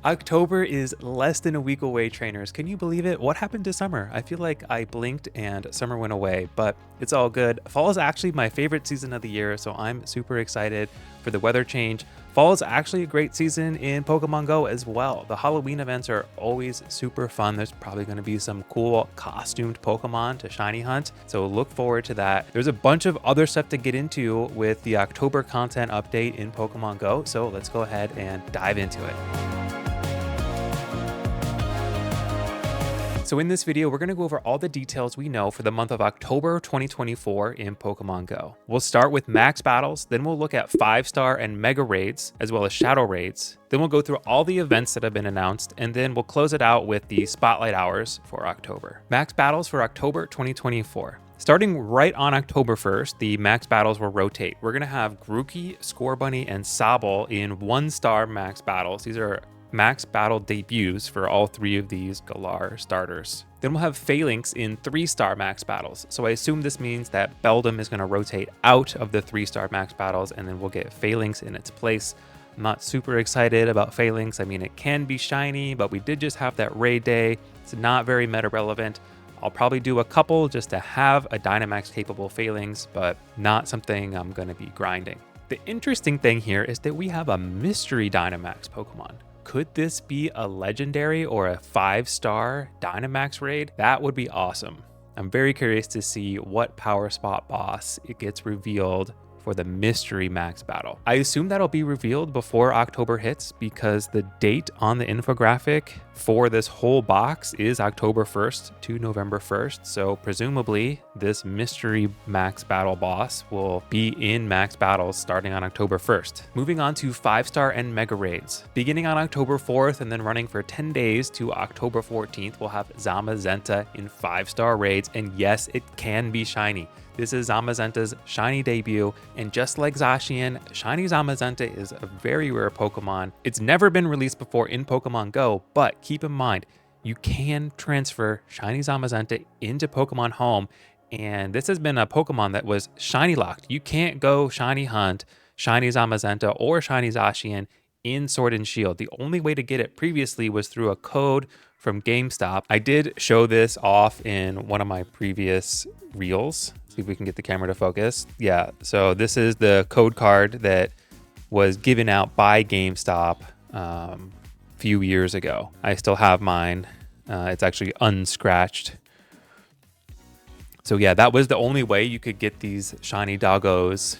October is less than a week away, trainers. Can you believe it? What happened to summer? I feel like I blinked and summer went away, but it's all good. Fall is actually my favorite season of the year, so I'm super excited for the weather change. Fall is actually a great season in Pokemon Go as well. The Halloween events are always super fun. There's probably going to be some cool costumed Pokemon to shiny hunt, so look forward to that. There's a bunch of other stuff to get into with the October content update in Pokemon Go, so let's go ahead and dive into it. So in this video, we're going to go over all the details we know for the month of October 2024 in Pokemon Go. We'll start with max battles, then we'll look at 5-star and mega raids, as well as shadow raids. Then we'll go through all the events that have been announced, and then we'll close it out with the spotlight hours for October. Max battles for October 2024. Starting right on October 1st, the max battles will rotate. We're going to have Grookey, Scorbunny, and Sobble in 1-star max battles. These are max battle debuts for all three of these Galar starters. Then we'll have Phalanx in 3-star max battles. So I assume this means that Beldum is going to rotate out of the 3-star max battles, and then we'll get Phalanx in its place. I'm not super excited about Phalanx. I mean, it can be shiny, but we did just have that raid day. It's not very meta relevant. I'll probably do a couple just to have a Dynamax capable Phalanx, but not something I'm going to be grinding. The interesting thing here is that we have a mystery Dynamax Pokemon. Could this be a legendary or a 5-star Dynamax raid? That would be awesome. I'm very curious to see what power spot boss it gets revealed for the mystery max battle. I assume that'll be revealed before October hits because the date on the infographic for this whole box is October 1st to November 1st. So presumably this mystery max battle boss will be in max battles starting on October 1st. Moving on to 5-star and mega raids. Beginning on October 4th and then running for 10 days to October 14th, we'll have Zamazenta in 5-star raids. And yes, it can be shiny. This is Zamazenta's shiny debut, and just like Zacian, shiny Zamazenta is a very rare Pokemon. It's never been released before in Pokemon Go, but keep in mind, you can transfer shiny Zamazenta into Pokemon Home, and this has been a Pokemon that was shiny locked. You can't go shiny hunt shiny Zamazenta or shiny Zacian in Sword and Shield. The only way to get it previously was through a code from GameStop. I did show this off in one of my previous reels. See if we can get the camera to focus. Yeah, so this is the code card that was given out by GameStop a few years ago. I still have mine. It's actually unscratched. So yeah, that was the only way you could get these shiny doggos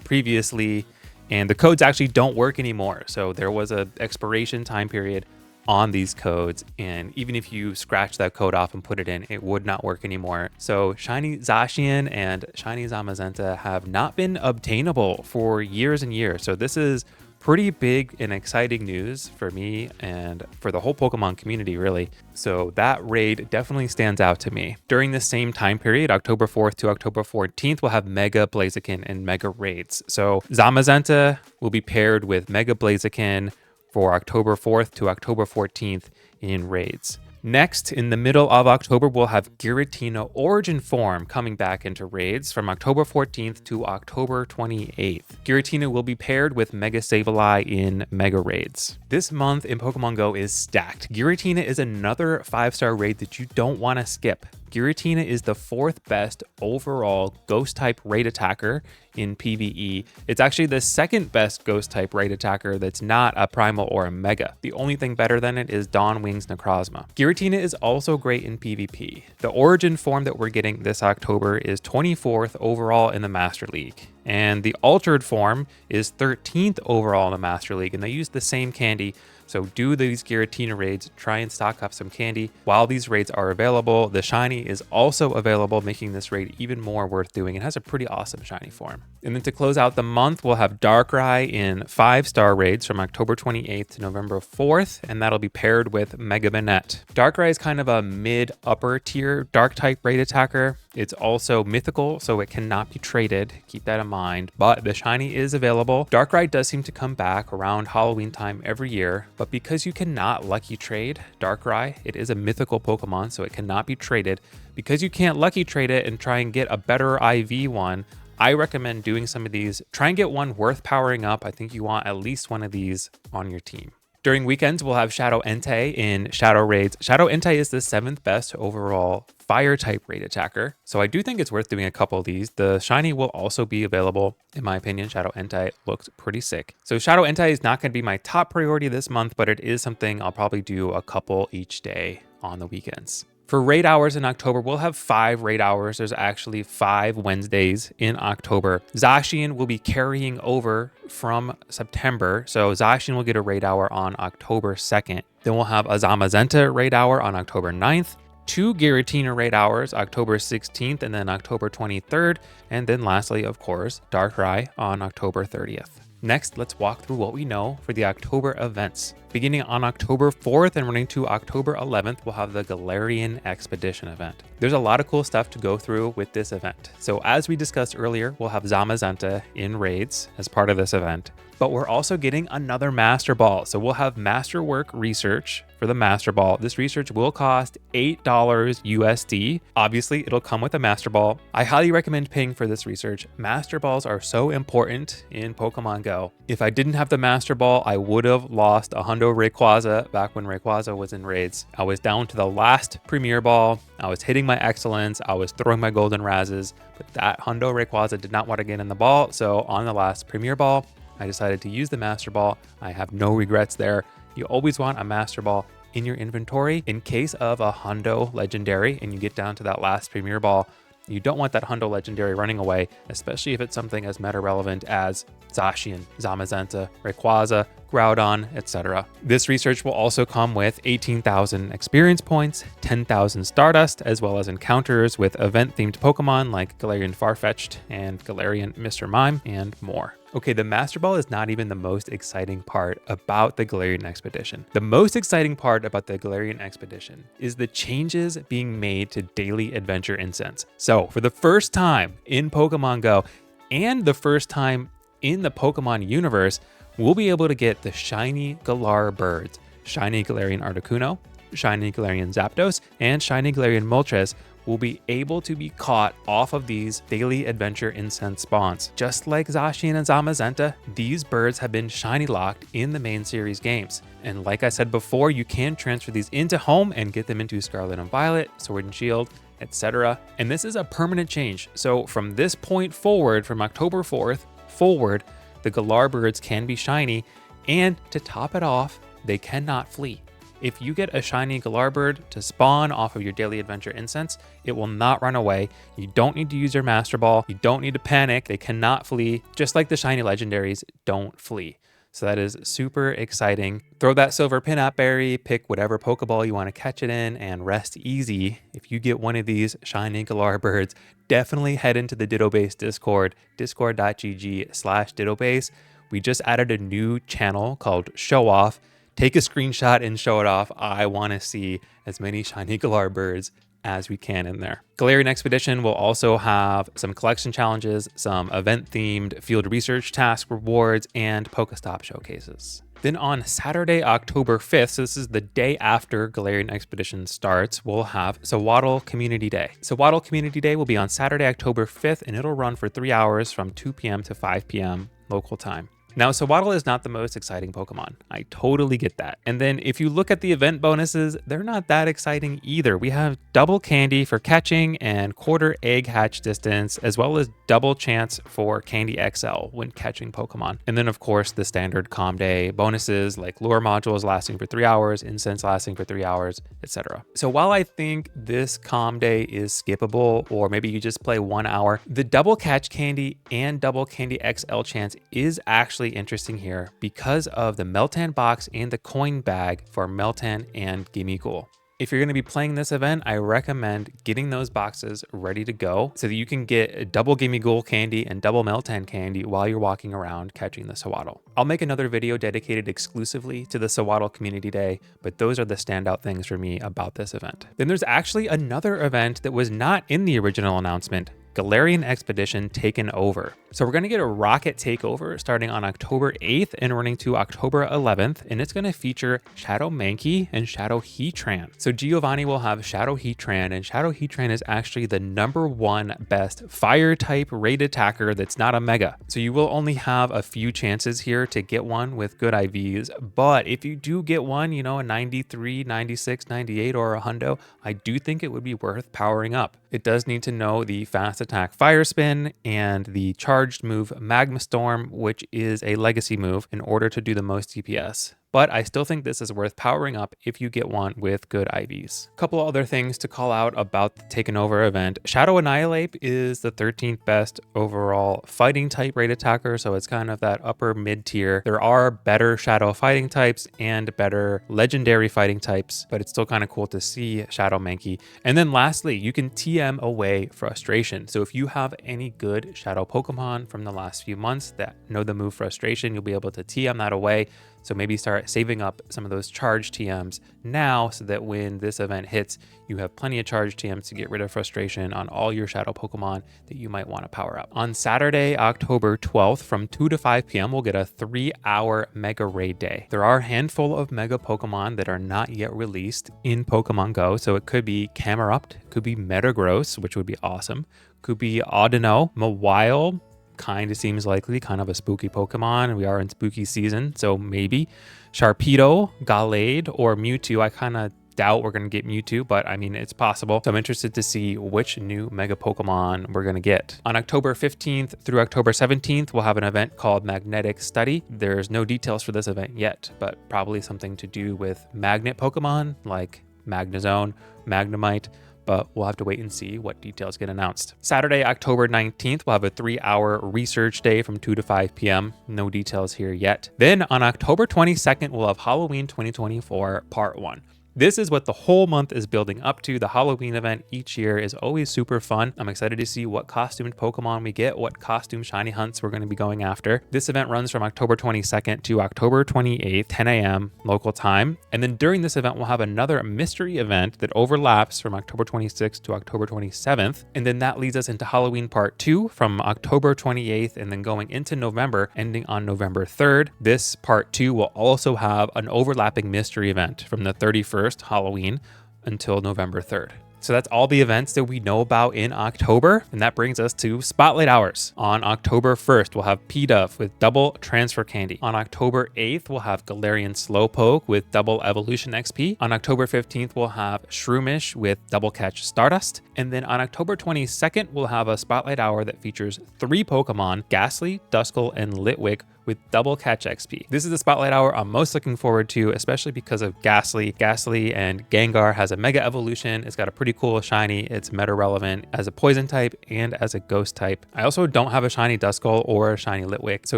previously, and the codes actually don't work anymore. So there was an expiration time period on these codes, and even if you scratch that code off and put it in, it would not work anymore. So shiny Zacian and shiny Zamazenta have not been obtainable for years and years. So this is pretty big and exciting news for me and for the whole Pokemon community, really. So that raid definitely stands out to me. During the same time period, October 4th to October 14th, we'll have Mega Blaziken and Mega Raids. So Zamazenta will be paired with Mega Blaziken for October 4th to October 14th in raids. Next, in the middle of October, we'll have Giratina Origin Form coming back into raids from October 14th to October 28th. Giratina will be paired with Mega Sableye in Mega Raids. This month in Pokemon Go is stacked. Giratina is another 5-star raid that you don't want to skip. Giratina is the 4th best overall Ghost-type raid attacker in PvE. It's actually the 2nd best Ghost-type raid attacker that's not a Primal or a Mega. The only thing better than it is Dawn Wings Necrozma. Giratina is also great in PvP. The Origin form that we're getting this October is 24th overall in the Master League, and the Altered form is 13th overall in the Master League, and they use the same candy. So do these Giratina raids, try and stock up some candy. While these raids are available, the shiny is also available, making this raid even more worth doing. It has a pretty awesome shiny form. And then to close out the month, we'll have Darkrai in 5-star raids from October 28th to November 4th, and that'll be paired with Mega Banette. Darkrai is kind of a mid-upper tier Dark-type raid attacker. It's also mythical, so it cannot be traded. Keep that in mind, but the shiny is available. Darkrai does seem to come back around Halloween time every year, but because you cannot lucky trade Darkrai, it is a mythical Pokemon, so it cannot be traded. Because you can't lucky trade it and try and get a better IV one, I recommend doing some of these. Try and get one worth powering up. I think you want at least one of these on your team. During weekends, we'll have Shadow Entei in Shadow Raids. Shadow Entei is the 7th best overall fire type raid attacker, so I do think it's worth doing a couple of these. The shiny will also be available. In my opinion, Shadow Entei looks pretty sick. So Shadow Entei is not going to be my top priority this month, but it is something I'll probably do a couple each day on the weekends. For raid hours in October, we'll have 5 raid hours. There's actually 5 Wednesdays in October. Zacian will be carrying over from September. So Zacian will get a raid hour on October 2nd. Then we'll have a Zamazenta raid hour on October 9th. 2 Giratina raid hours, October 16th and then October 23rd. And then lastly, of course, Darkrai on October 30th. Next, let's walk through what we know for the October events. Beginning on October 4th and running to October 11th, we'll have the Galarian Expedition event. There's a lot of cool stuff to go through with this event. So as we discussed earlier, we'll have Zamazenta in raids as part of this event, but we're also getting another Master Ball. So we'll have Masterwork research for the Master Ball. This research will cost $8 USD. Obviously, it'll come with a Master Ball. I highly recommend paying for this research. Master Balls are so important in Pokemon Go. If I didn't have the Master Ball, I would have lost a Hundo Rayquaza back when Rayquaza was in raids. I was down to the last Premier Ball. I was hitting my Excellence. I was throwing my Golden Razzes, but that Hundo Rayquaza did not want to get in the ball. So on the last Premier Ball, I decided to use the Master Ball. I have no regrets there. You always want a Master Ball in your inventory in case of a Hundo Legendary and you get down to that last Premier Ball. You don't want that Hundo Legendary running away, especially if it's something as meta relevant as Zacian, Zamazenta, Rayquaza, Groudon, etc. This research will also come with 18,000 experience points, 10,000 Stardust, as well as encounters with event-themed Pokemon like Galarian Farfetch'd and Galarian Mr. Mime, and more. Okay, the Master Ball is not even the most exciting part about the Galarian Expedition. The most exciting part about the Galarian Expedition is the changes being made to daily adventure incense. So for the first time in Pokemon Go and the first time in the Pokemon universe, we'll be able to get the shiny Galar birds, shiny Galarian Articuno, shiny Galarian Zapdos, and shiny Galarian Moltres will be able to be caught off of these daily adventure incense spawns. Just like Zacian and Zamazenta, these birds have been shiny locked in the main series games. And like I said before, you can transfer these into home and get them into Scarlet and Violet, Sword and Shield, etc. And this is a permanent change. So from this point forward, from October 4th forward, the Galar birds can be shiny, and to top it off, they cannot flee. If you get a shiny Galar bird to spawn off of your daily adventure incense, it will not run away. You don't need to use your Master Ball. You don't need to panic. They cannot flee, just like the shiny legendaries don't flee. So that is super exciting. Throw that silver Pinap Berry, pick whatever Pokeball you want to catch it in, and rest easy. If you get one of these shiny Galar birds, definitely head into the Ditto-Base Discord, discord.gg/Ditto-Base. We just added a new channel called Show Off. Take a screenshot and show it off. I want to see as many shiny Galar birds as we can in there. Galarian Expedition will also have some collection challenges, some event-themed field research task rewards, and Pokestop showcases. Then on Saturday, October 5th, so this is the day after Galarian Expedition starts, we'll have Sawaddle Community Day. Sawaddle Community Day will be on Saturday, October 5th, and it'll run for 3 hours from 2 p.m. to 5 p.m. local time. Now, Sawaddle is not the most exciting Pokemon. I totally get that. And then if you look at the event bonuses, they're not that exciting either. We have double candy for catching and quarter egg hatch distance, as well as double chance for Candy XL when catching Pokemon. And then of course, the standard Calm Day bonuses like lure modules lasting for 3 hours, incense lasting for 3 hours, etc. So while I think this Calm Day is skippable, or maybe you just play 1 hour, the double catch candy and double Candy XL chance is actually interesting here because of the Meltan box and the coin bag for Meltan and Gimmighoul. If you're going to be playing this event, I recommend getting those boxes ready to go so that you can get a double Gimmighoul candy and double Meltan candy while you're walking around catching the Sawaddle. I'll make another video dedicated exclusively to the Sawaddle Community Day, but those are the standout things for me about this event. Then there's actually another event that was not in the original announcement, Galarian Expedition Taken Over. So we're going to get a Rocket Takeover starting on October 8th and running to October 11th, and it's going to feature Shadow Mankey and Shadow Heatran. So Giovanni will have Shadow Heatran, and Shadow Heatran is actually the #1 best fire type raid attacker that's not a mega. So you will only have a few chances here to get one with good IVs, but if you do get one, you know, a 93, 96, 98, or a hundo, I do think it would be worth powering up. It does need to know the fast attack Fire Spin and the charged move Magma Storm, which is a legacy move, in order to do the most DPS. But I still think this is worth powering up if you get one with good IVs. A couple other things to call out about the Taken Over event. Shadow Annihilate is the 13th best overall fighting type raid attacker, so it's kind of that upper mid tier. There are better Shadow fighting types and better legendary fighting types, but it's still kind of cool to see Shadow Mankey. And then lastly, you can TM away Frustration. So if you have any good Shadow Pokemon from the last few months that know the move Frustration, you'll be able to TM that away. So maybe start saving up some of those charge TMs now so that when this event hits, you have plenty of charge TMs to get rid of Frustration on all your Shadow Pokemon that you might want to power up. On Saturday, October 12th from 2 to 5 p.m., we'll get a 3-hour Mega Raid Day. There are a handful of Mega Pokemon that are not yet released in Pokemon Go. So it could be Camerupt, could be Metagross, which would be awesome, could be Audino, Mawile, kind of seems likely, kind of a spooky Pokemon. We are in spooky season, so maybe. Sharpedo, Gallade, or Mewtwo. I kind of doubt we're going to get Mewtwo, but I mean, it's possible. So I'm interested to see which new Mega Pokemon we're going to get. On October 15th through October 17th, we'll have an event called Magnetic Study. There's no details for this event yet, but probably something to do with magnet Pokemon like Magnezone, Magnemite, but we'll have to wait and see what details get announced. Saturday, October 19th, we'll have a 3-hour research day from 2 to 5 p.m. No details here yet. Then on October 22nd, we'll have Halloween 2024 Part 1. This is what the whole month is building up to. The Halloween event each year is always super fun. I'm excited to see what costumed Pokemon we get, what costume shiny hunts we're going to be going after. This event runs from October 22nd to October 28th, 10 a.m. local time. And then during this event, we'll have another mystery event that overlaps from October 26th to October 27th. And then that leads us into Halloween Part 2 from October 28th and then going into November, ending on November 3rd. This Part 2 will also have an overlapping mystery event from the 31st Halloween until November 3rd. So that's all the events that we know about in October. And that brings us to Spotlight Hours. On October 1st, we'll have Pidove with double Transfer Candy. On October 8th, we'll have Galarian Slowpoke with double Evolution XP. On October 15th, we'll have Shroomish with double Catch Stardust. And then on October 22nd, we'll have a Spotlight Hour that features 3 Pokemon, Ghastly, Duskull, and Litwick, with double Catch XP. This is the Spotlight Hour I'm most looking forward to, especially because of Ghastly. Ghastly and Gengar has a Mega Evolution. It's got a pretty cool shiny. It's meta relevant as a Poison type and as a Ghost type. I also don't have a shiny Duskull or a shiny Litwick, so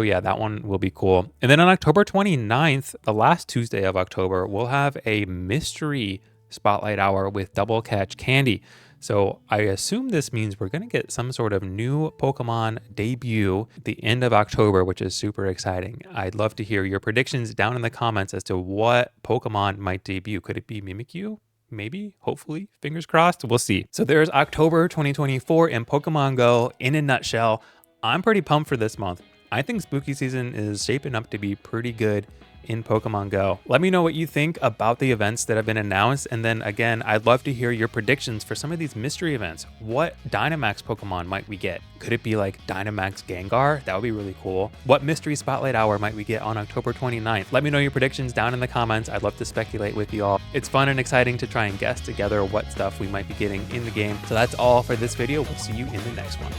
yeah, that one will be cool. And then on October 29th, the last Tuesday of October, we'll have a mystery Spotlight Hour with double Catch Candy. So I assume this means we're going to get some sort of new Pokemon debut at the end of October, which is super exciting. I'd love to hear your predictions down in the comments as to what Pokemon might debut. Could it be Mimikyu? Maybe, hopefully, fingers crossed, we'll see. So there's October 2024 in Pokemon Go in a nutshell. I'm pretty pumped for this month. I think spooky season is shaping up to be pretty good in Pokemon Go. Let me know what you think about the events that have been announced. And then again, I'd love to hear your predictions for some of these mystery events. What Dynamax Pokemon might we get? Could it be like Dynamax Gengar? That would be really cool. What mystery Spotlight Hour might we get on October 29th? Let me know your predictions down in the comments. I'd love to speculate with you all. It's fun and exciting to try and guess together what stuff we might be getting in the game. So that's all for this video. We'll see you in the next one.